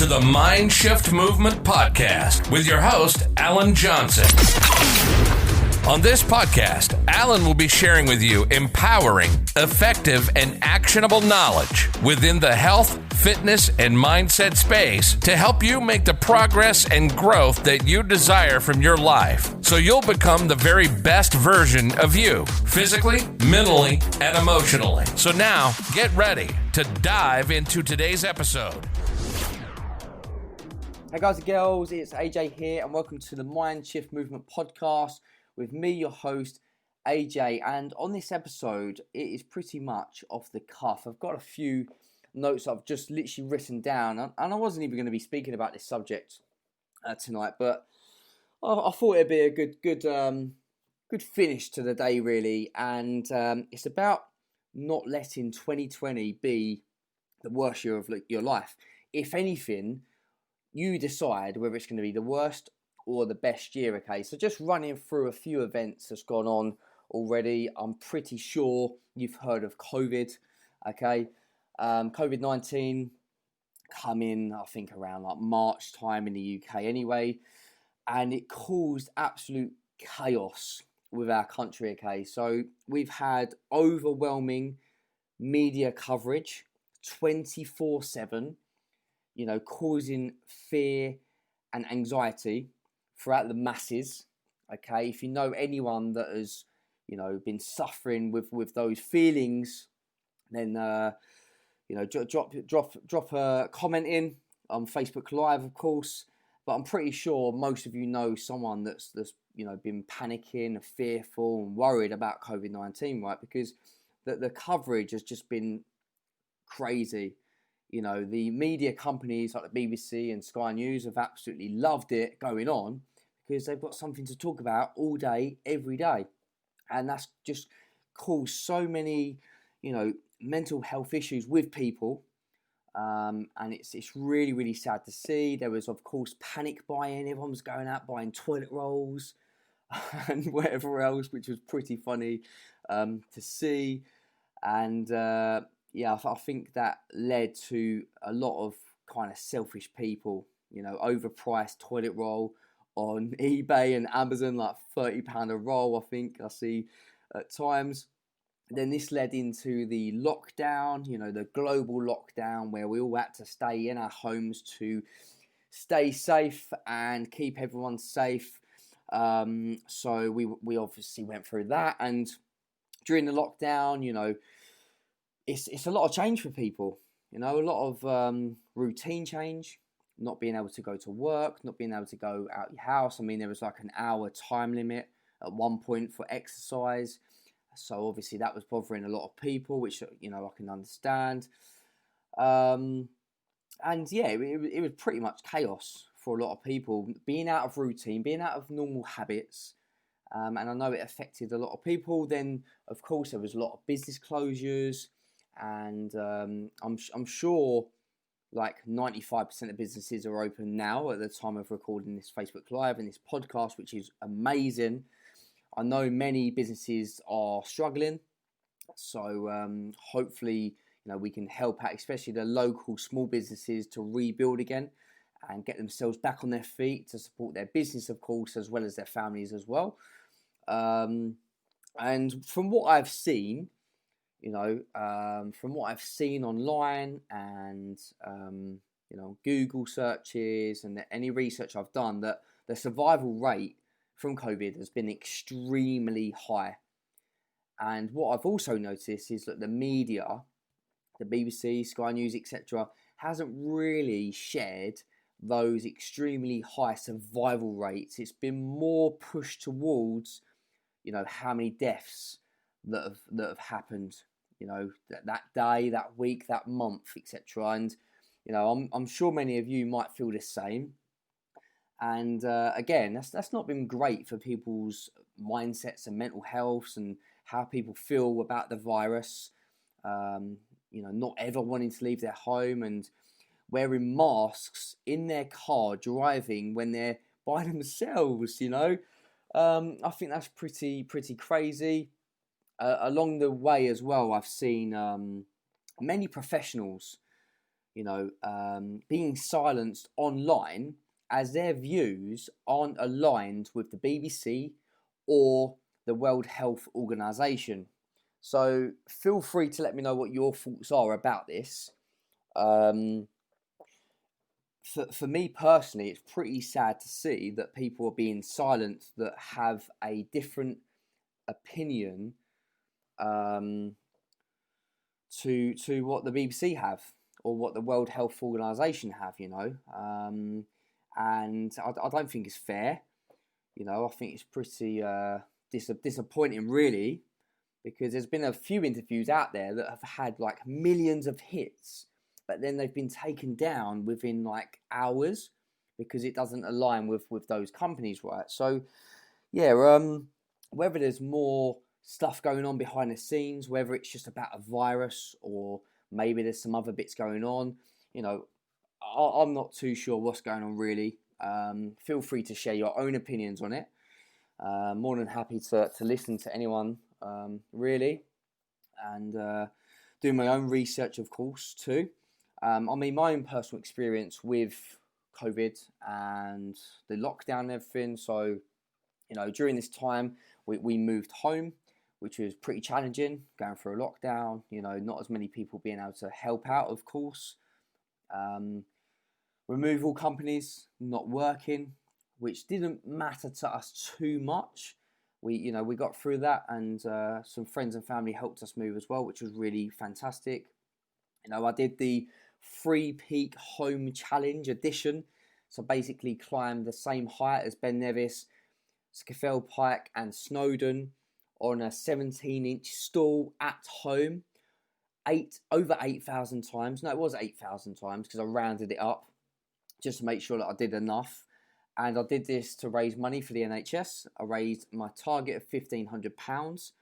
to the Mind Shift Movement Podcast with your host, Alan Johnson. On this podcast, Alan will be sharing with you empowering, effective, and actionable knowledge within the health, fitness, and mindset space to help you make the progress and growth that you desire from your life so you'll become the very best version of you, physically, mentally, and emotionally. So now, get ready to dive into today's episode. Hey guys and girls, it's AJ here and welcome to the Mind Shift Movement Podcast with me, your host, AJ. And on this episode, it is pretty much off the cuff. I've got a few notes I've just literally written down, and I wasn't even going to be speaking about this subject tonight, but I thought it'd be a good finish to the day, really. And it's about not letting 2020 be the worst year of your life. If anything, you decide whether it's going to be the worst or the best year, okay? So just running through a few events that's gone on already. I'm pretty sure you've heard of COVID, okay? COVID-19 come in, I think, around like March time in the UK anyway, and it caused absolute chaos with our country, okay? So we've had overwhelming media coverage 24/7, you know, causing fear and anxiety throughout the masses, okay? If you know anyone that has, you know, been suffering with those feelings, then, you know, drop a comment in on Facebook Live, of course. But I'm pretty sure most of you know someone that's you know, been panicking, fearful and worried about COVID-19, right? Because the coverage has just been crazy. You know, the media companies like the BBC and Sky News have absolutely loved it going on because they've got something to talk about all day, every day. And that's just caused so many, you know, mental health issues with people. And it's really, really sad to see. There was, of course, panic buying. Everyone was going out buying toilet rolls and whatever else, which was pretty funny to see. And yeah, I think that led to a lot of kind of selfish people, you know, overpriced toilet roll on eBay and Amazon, like £30 a roll, I think I see at times. Then this led into the lockdown, you know, the global lockdown where we all had to stay in our homes to stay safe and keep everyone safe. So we obviously went through that, and during the lockdown, you know, it's a lot of change for people, you know, a lot of routine change, not being able to go to work, not being able to go out your house. I mean, there was like an hour time limit at one point for exercise. So obviously that was bothering a lot of people, which, you know, I can understand. And yeah, it was pretty much chaos for a lot of people, being out of routine, being out of normal habits. And I know it affected a lot of people. Then, of course, there was a lot of business closures. And I'm sure like 95% of businesses are open now at the time of recording this Facebook Live and this podcast, which is amazing. I know many businesses are struggling, so hopefully, you know, we can help out, especially the local small businesses, to rebuild again and get themselves back on their feet to support their business, of course, as well as their families as well. And from what I've seen, you know, from what I've seen online and, you know, Google searches and any research I've done, that the survival rate from COVID has been extremely high. And what I've also noticed is that the media, the BBC, Sky News, etc., hasn't really shared those extremely high survival rates. It's been more pushed towards, you know, how many deaths that have happened, you know, that day, that week, that month, etc. And, you know, I'm sure many of you might feel the same. And again, that's not been great for people's mindsets and mental health and how people feel about the virus. You know, not ever wanting to leave their home and wearing masks in their car driving when they're by themselves, you know. I think that's pretty crazy. Along the way as well, I've seen many professionals, being silenced online as their views aren't aligned with the BBC or the World Health Organization. So feel free to let me know what your thoughts are about this. For me personally, it's pretty sad to see that people are being silenced that have a different opinion to what the BBC have or what the World Health Organization have, and I don't think it's fair. I think it's pretty disappointing, really, because there's been a few interviews out there that have had like millions of hits, but then they've been taken down within like hours because it doesn't align with those companies, right? So, yeah, whether there's more stuff going on behind the scenes, whether it's just about a virus or maybe there's some other bits going on, I'm not too sure what's going on really. Feel free to share your own opinions on it. More than happy to listen to anyone, really, and do my own research, of course, too. My own personal experience with COVID and the lockdown and everything. So, during this time, we moved home, which was pretty challenging, going through a lockdown, not as many people being able to help out, of course. Removal companies not working, which didn't matter to us too much. We got through that, and some friends and family helped us move as well, which was really fantastic. I did the 3 Peak Home Challenge edition, so basically climbed the same height as Ben Nevis, Scafell Pike and Snowdon on a 17-inch stool at home, over 8,000 times. No, it was 8,000 times because I rounded it up just to make sure that I did enough. And I did this to raise money for the NHS. I raised my target of £1,500,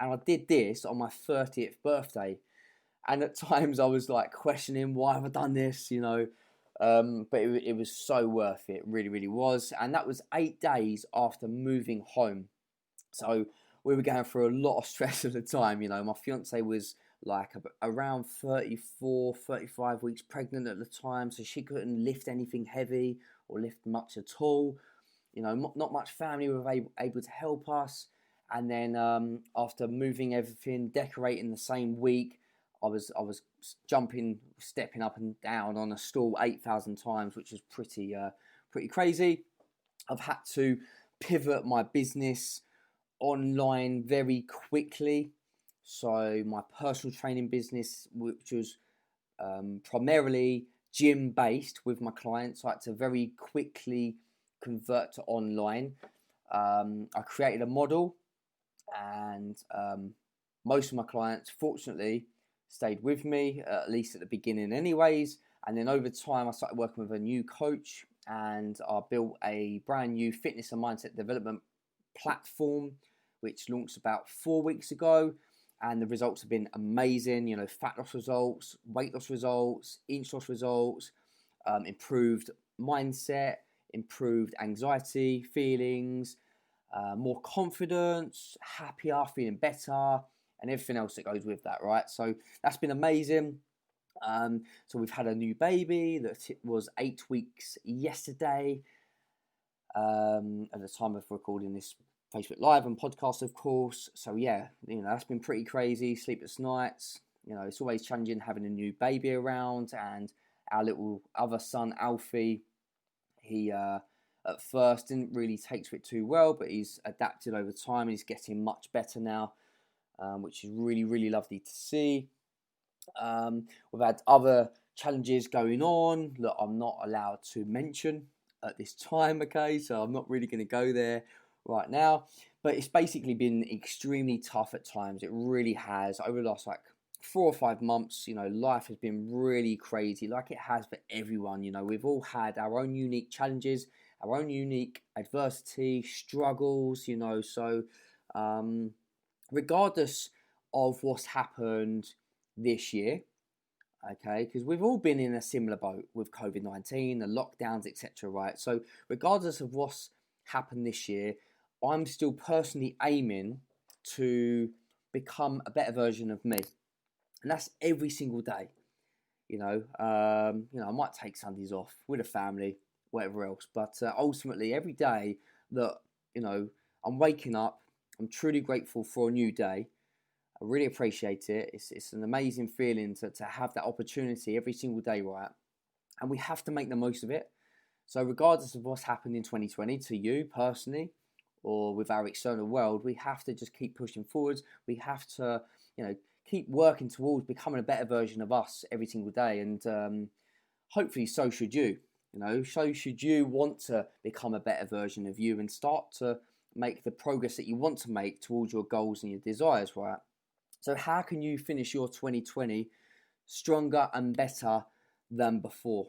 and I did this on my 30th birthday. And at times I was like questioning, why have I done this, but it was so worth it, really, really was. And that was 8 days after moving home. So we were going through a lot of stress at the time. My fiance was like around 34, 35 weeks pregnant at the time, so she couldn't lift anything heavy or lift much at all. Not much family were able to help us. And then after moving everything, decorating the same week, I was stepping up and down on a stool 8,000 times, which is pretty crazy. I've had to pivot my business online very quickly. So my personal training business, which was primarily gym based with my clients, I had to very quickly convert to online. I created a model, and most of my clients, fortunately, stayed with me, at least at the beginning anyways. And then over time, I started working with a new coach, and I built a brand new fitness and mindset development platform, which launched about 4 weeks ago. And the results have been amazing, fat loss results, weight loss results, inch loss results, improved mindset, improved anxiety feelings, more confidence, happier, feeling better, and everything else that goes with that, right? So that's been amazing. So we've had a new baby that was 8 weeks yesterday, at the time of recording this Facebook Live and podcast, of course. So yeah, that's been pretty crazy. Sleepless nights. It's always challenging having a new baby around. And our little other son, Alfie, he at first didn't really take to it too well, but he's adapted over time. He's getting much better now, which is really, really lovely to see. We've had other challenges going on that I'm not allowed to mention at this time, okay? So I'm not really going to go there right now, but it's basically been extremely tough at times. It really has. Over the last 4 or 5 months, life has been really crazy, like it has for everyone. We've all had our own unique challenges, our own unique adversity, struggles, so regardless of what's happened this year, okay, because we've all been in a similar boat with COVID-19, the lockdowns, etc., right? So regardless of what's happened this year, I'm still personally aiming to become a better version of me. And that's every single day. I might take Sundays off with a family, whatever else. But ultimately, every day that, I'm waking up, I'm truly grateful for a new day. I really appreciate it. It's an amazing feeling to have that opportunity every single day, right? And we have to make the most of it. So regardless of what's happened in 2020 to you personally or with our external world, we have to just keep pushing forwards. We have to, keep working towards becoming a better version of us every single day. And hopefully so should you. So should you want to become a better version of you and start to make the progress that you want to make towards your goals and your desires, right? So how can you finish your 2020 stronger and better than before?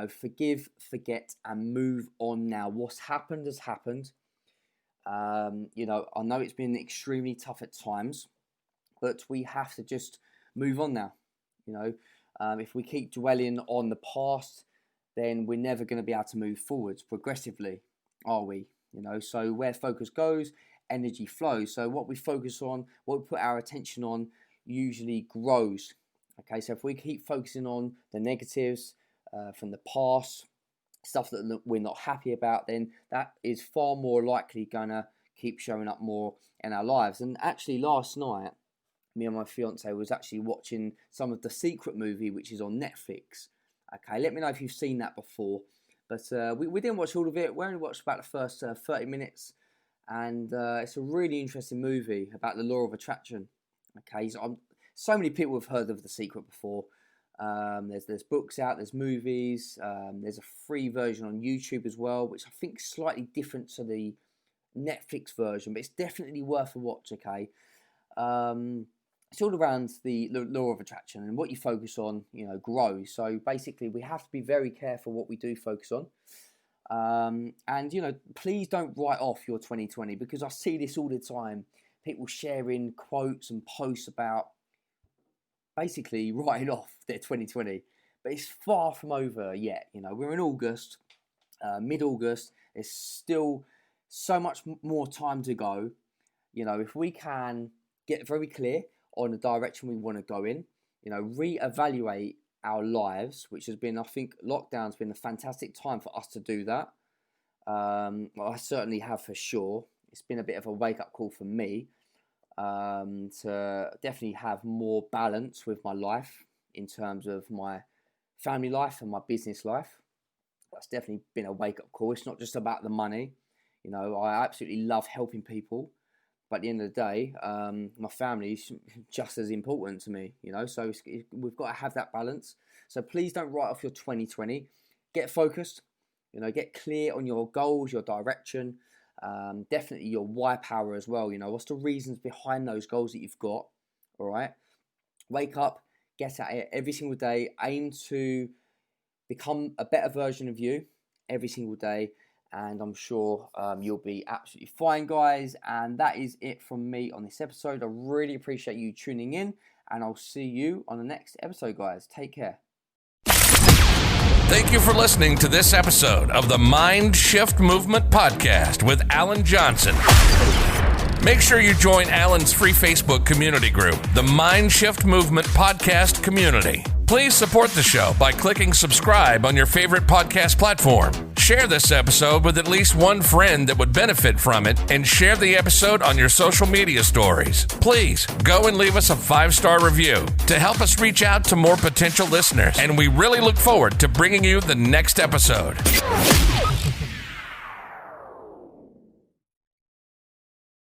Forgive, forget, and move on now. What's happened has happened. I know it's been extremely tough at times, but we have to just move on now. If we keep dwelling on the past, then we're never going to be able to move forwards progressively, are we? So where focus goes, energy flows. So what we focus on, what we put our attention on, usually grows. Okay, so if we keep focusing on the negatives from the past, stuff that we're not happy about, then that is far more likely gonna keep showing up more in our lives. And actually last night, me and my fiance was actually watching some of The Secret movie, which is on Netflix. Okay, let me know if you've seen that before. But we didn't watch all of it. We only watched about the first 30 minutes. And it's a really interesting movie about the law of attraction. Okay, so many people have heard of The Secret before. There's books out, there's movies, there's a free version on YouTube as well, which I think is slightly different to the Netflix version, but it's definitely worth a watch, okay? It's all around the law of attraction, and what you focus on, grows. So basically, we have to be very careful what we do focus on. And please don't write off your 2020, because I see this all the time. People sharing quotes and posts about basically writing off their 2020, but it's far from over yet. We're in August, mid-August. There's still so much more time to go. If we can get very clear on the direction we want to go in, reevaluate our lives, which has been, I think, lockdown's been a fantastic time for us to do that. Well, I certainly have for sure. It's been a bit of a wake-up call for me to definitely have more balance with my life in terms of my family life and my business life. That's definitely been a wake-up call. It's not just about the money. I absolutely love helping people. But at the end of the day, my family is just as important to me, so we've got to have that balance. So please don't write off your 2020. Get focused, get clear on your goals, your direction, definitely your why power as well. What's the reasons behind those goals that you've got, all right? Wake up, get at it every single day. Aim to become a better version of you every single day. And I'm sure you'll be absolutely fine, guys. And that is it from me on this episode. I really appreciate you tuning in. And I'll see you on the next episode, guys. Take care. Thank you for listening to this episode of the Mind Shift Movement Podcast with Alan Johnson. Make sure you join Alan's free Facebook community group, the Mind Shift Movement Podcast Community. Please support the show by clicking subscribe on your favorite podcast platform. Share this episode with at least one friend that would benefit from it, and share the episode on your social media stories. Please go and leave us a 5-star review to help us reach out to more potential listeners, and we really look forward to bringing you the next episode.